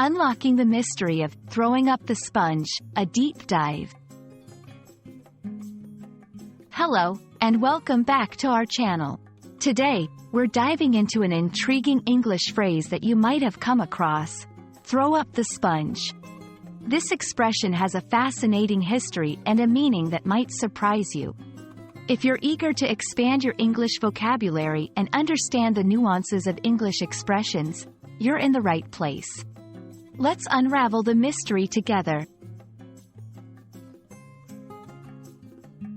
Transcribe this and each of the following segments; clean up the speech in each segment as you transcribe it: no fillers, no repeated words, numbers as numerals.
Unlocking the mystery of throwing up the sponge, a deep dive. Hello, and welcome back to our channel. Today, we're diving into an intriguing English phrase that you might have come across: throw up the sponge. This expression has a fascinating history and a meaning that might surprise you. If you're eager to expand your English vocabulary and understand the nuances of English expressions, you're in the right place. Let's unravel the mystery together.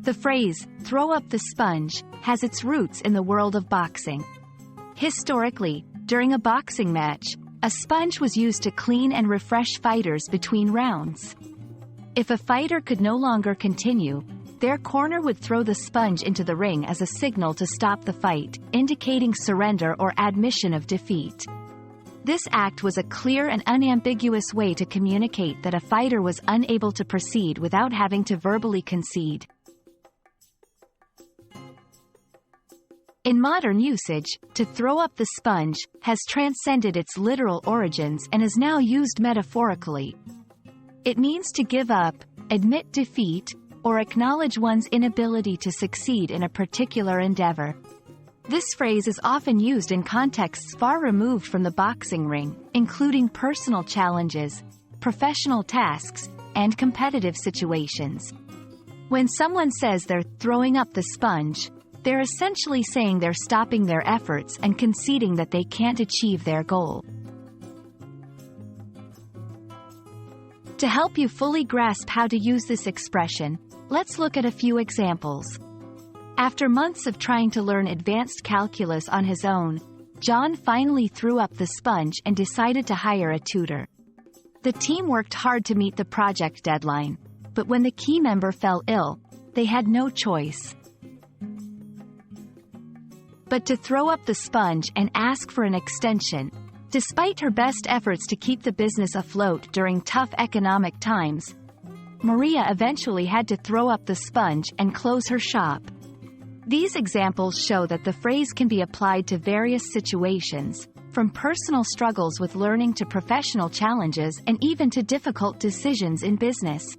The phrase, throw up the sponge, has its roots in the world of boxing. Historically, during a boxing match, a sponge was used to clean and refresh fighters between rounds. If a fighter could no longer continue, their corner would throw the sponge into the ring as a signal to stop the fight, indicating surrender or admission of defeat. This act was a clear and unambiguous way to communicate that a fighter was unable to proceed without having to verbally concede. In modern usage, to throw up the sponge has transcended its literal origins and is now used metaphorically. It means to give up, admit defeat, or acknowledge one's inability to succeed in a particular endeavor. This phrase is often used in contexts far removed from the boxing ring, including personal challenges, professional tasks, and competitive situations. When someone says they're throwing up the sponge, they're essentially saying they're stopping their efforts and conceding that they can't achieve their goal. To help you fully grasp how to use this expression, let's look at a few examples. After months of trying to learn advanced calculus on his own, John finally threw up the sponge and decided to hire a tutor. The team worked hard to meet the project deadline, but when the key member fell ill, they had no choice but to throw up the sponge and ask for an extension. Despite her best efforts to keep the business afloat during tough economic times, Maria eventually had to throw up the sponge and close her shop. These examples show that the phrase can be applied to various situations, from personal struggles with learning to professional challenges and even to difficult decisions in business.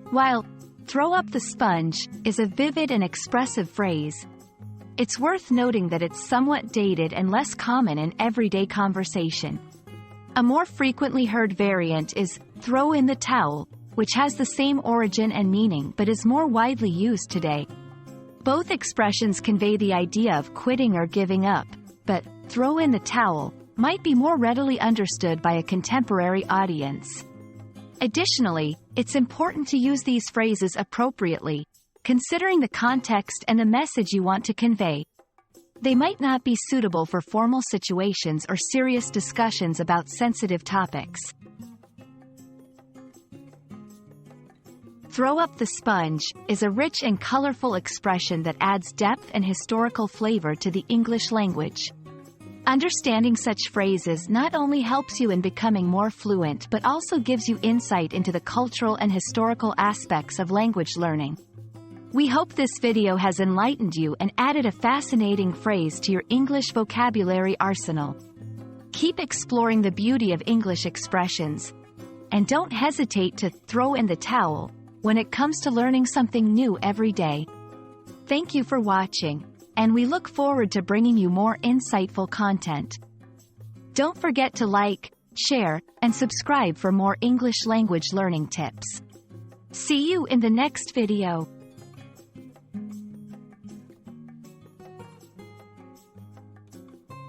While throw up the sponge is a vivid and expressive phrase, it's worth noting that it's somewhat dated and less common in everyday conversation. A more frequently heard variant is throw in the towel, which has the same origin and meaning but is more widely used today. Both expressions convey the idea of quitting or giving up, but throw in the towel might be more readily understood by a contemporary audience. Additionally, it's important to use these phrases appropriately, considering the context and the message you want to convey. They might not be suitable for formal situations or serious discussions about sensitive topics. Throw up the sponge is a rich and colorful expression that adds depth and historical flavor to the English language. Understanding such phrases not only helps you in becoming more fluent but also gives you insight into the cultural and historical aspects of language learning. We hope this video has enlightened you and added a fascinating phrase to your English vocabulary arsenal. Keep exploring the beauty of English expressions, and don't hesitate to throw in the towel when it comes to learning something new every day. Thank you for watching, and we look forward to bringing you more insightful content. Don't forget to like, share, and subscribe for more English language learning tips. See you in the next video.